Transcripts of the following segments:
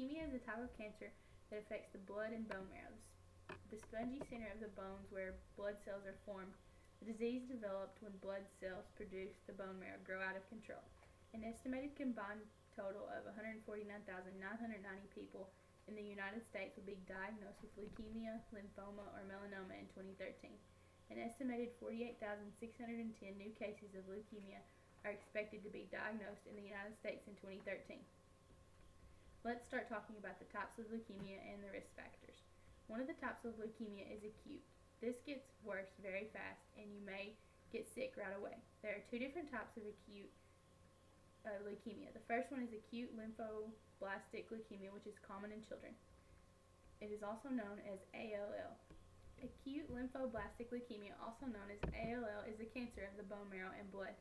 Leukemia is a type of cancer that affects the blood and bone marrow, the spongy center of the bones where blood cells are formed. The disease developed when blood cells produced the bone marrow grow out of control. An estimated combined total of 149,990 people in the United States will be diagnosed with leukemia, lymphoma, or melanoma in 2013. An estimated 48,610 new cases of leukemia are expected to be diagnosed in the United States in 2013. Let's start talking about the types of leukemia and the risk factors. One of the types of leukemia is acute. This gets worse very fast and you may get sick right away. There are two different types of acute leukemia. The first one is acute lymphoblastic leukemia, which is common in children. It is also known as ALL. Acute lymphoblastic leukemia, also known as ALL, is a cancer of the bone marrow and blood,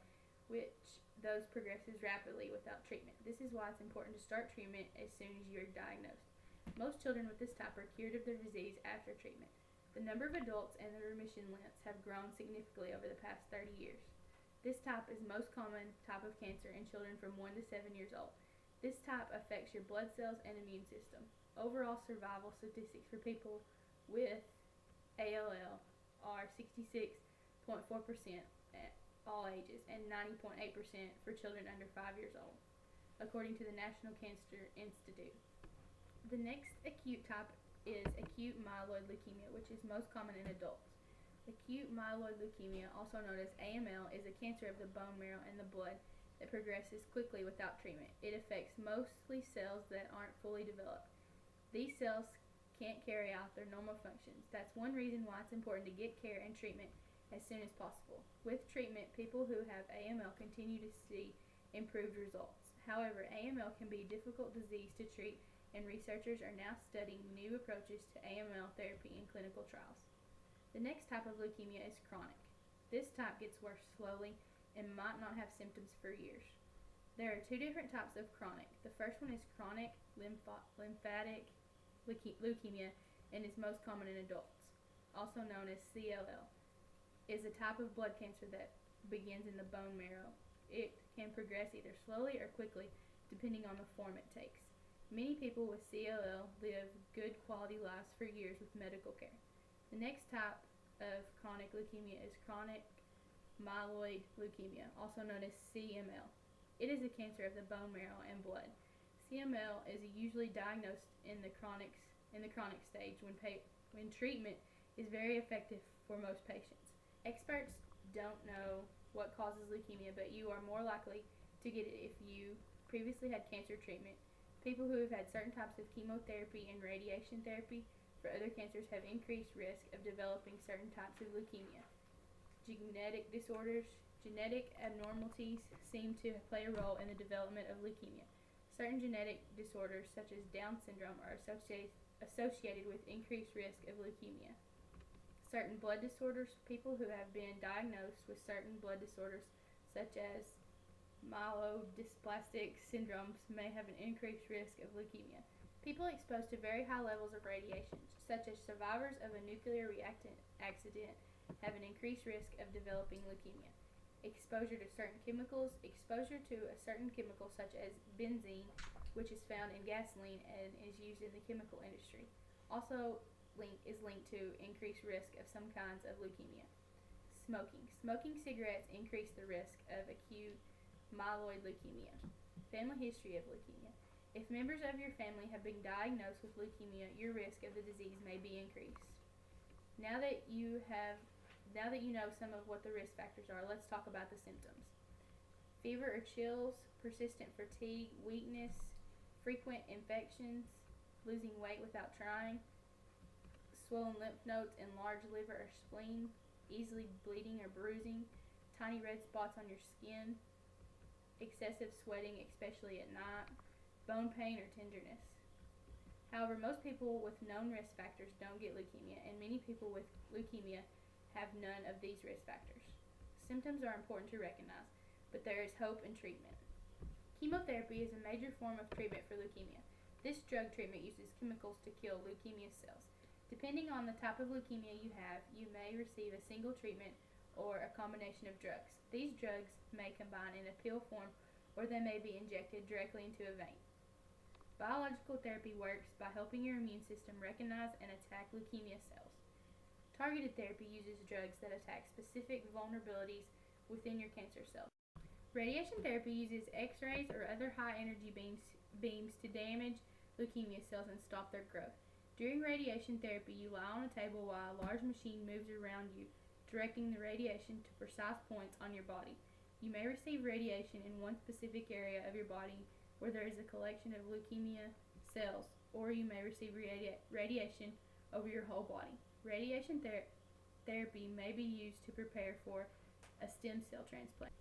which those progresses rapidly without treatment. This is why it's important to start treatment as soon as you are diagnosed. Most children with this type are cured of their disease after treatment. The number of adults and the remission lengths have grown significantly over the past 30 years. This type is most common type of cancer in children from 1 to 7 years old. This type affects your blood cells and immune system. Overall survival statistics for people with ALL are 66.4% at all ages and 90.8% for children under 5 years old, according to the National Cancer Institute. The next acute type is acute myeloid leukemia, which is most common in adults. Acute myeloid leukemia, also known as AML, is a cancer of the bone marrow and the blood that progresses quickly without treatment. It affects mostly cells that aren't fully developed. These cells can't carry out their normal functions. That's one reason why it's important to get care and treatment as soon as possible. With treatment, people who have AML continue to see improved results. However, AML can be a difficult disease to treat, and researchers are now studying new approaches to AML therapy in clinical trials. The next type of leukemia is chronic. This type gets worse slowly and might not have symptoms for years. There are two different types of chronic. The first one is chronic lymphatic leukemia and is most common in adults, also known as CLL. It is a type of blood cancer that begins in the bone marrow. It can progress either slowly or quickly, depending on the form it takes. Many people with CLL live good quality lives for years with medical care. The next type of chronic leukemia is chronic myeloid leukemia, also known as CML. It is a cancer of the bone marrow and blood. CML is usually diagnosed in the chronic stage when treatment is very effective for most patients. Experts don't know what causes leukemia, but you are more likely to get it if you previously had cancer treatment. People who have had certain types of chemotherapy and radiation therapy for other cancers have increased risk of developing certain types of leukemia. Genetic abnormalities seem to play a role in the development of leukemia. Certain genetic disorders, such as Down syndrome, are associated with increased risk of leukemia. Certain blood disorders, people who have been diagnosed with certain blood disorders, such as myelodysplastic syndromes, may have an increased risk of leukemia. People exposed to very high levels of radiation, such as survivors of a nuclear reactant accident, have an increased risk of developing leukemia. Exposure to certain chemicals, exposure to a certain chemical such as benzene, which is found in gasoline and is used in the chemical industry, also is linked to increased risk of some kinds of leukemia. Smoking cigarettes increase the risk of acute myeloid leukemia. Family history of leukemia. If members of your family have been diagnosed with leukemia, your risk of the disease may be increased. Now that you know some of what the risk factors are, let's talk about the symptoms. Fever or chills, persistent fatigue, weakness, frequent infections, losing weight without trying, swollen lymph nodes, enlarged liver or spleen, easily bleeding or bruising, tiny red spots on your skin, excessive sweating, especially at night, bone pain or tenderness. However, most people with known risk factors don't get leukemia, and many people with leukemia have none of these risk factors. Symptoms are important to recognize, but there is hope in treatment. Chemotherapy is a major form of treatment for leukemia. This drug treatment uses chemicals to kill leukemia cells. Depending on the type of leukemia you have, you may receive a single treatment or a combination of drugs. These drugs may combine in a pill form, or they may be injected directly into a vein. Biological therapy works by helping your immune system recognize and attack leukemia cells. Targeted therapy uses drugs that attack specific vulnerabilities within your cancer cells. Radiation therapy uses X-rays or other high-energy beams to damage leukemia cells and stop their growth. During radiation therapy, you lie on a table while a large machine moves around you, directing the radiation to precise points on your body. You may receive radiation in one specific area of your body where there is a collection of leukemia cells, or you may receive radiation over your whole body. Radiation therapy may be used to prepare for a stem cell transplant.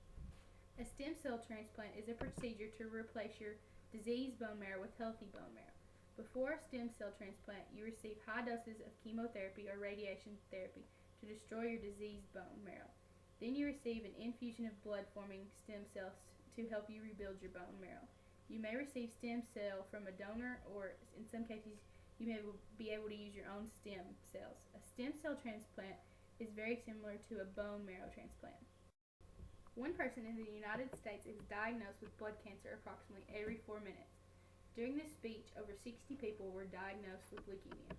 A stem cell transplant is a procedure to replace your diseased bone marrow with healthy bone marrow. Before a stem cell transplant, you receive high doses of chemotherapy or radiation therapy to destroy your diseased bone marrow. Then you receive an infusion of blood-forming stem cells to help you rebuild your bone marrow. You may receive stem cell from a donor, or in some cases, you may be able to use your own stem cells. A stem cell transplant is very similar to a bone marrow transplant. One person in the United States is diagnosed with blood cancer approximately every 4 minutes. During this speech, over 60 people were diagnosed with leukemia.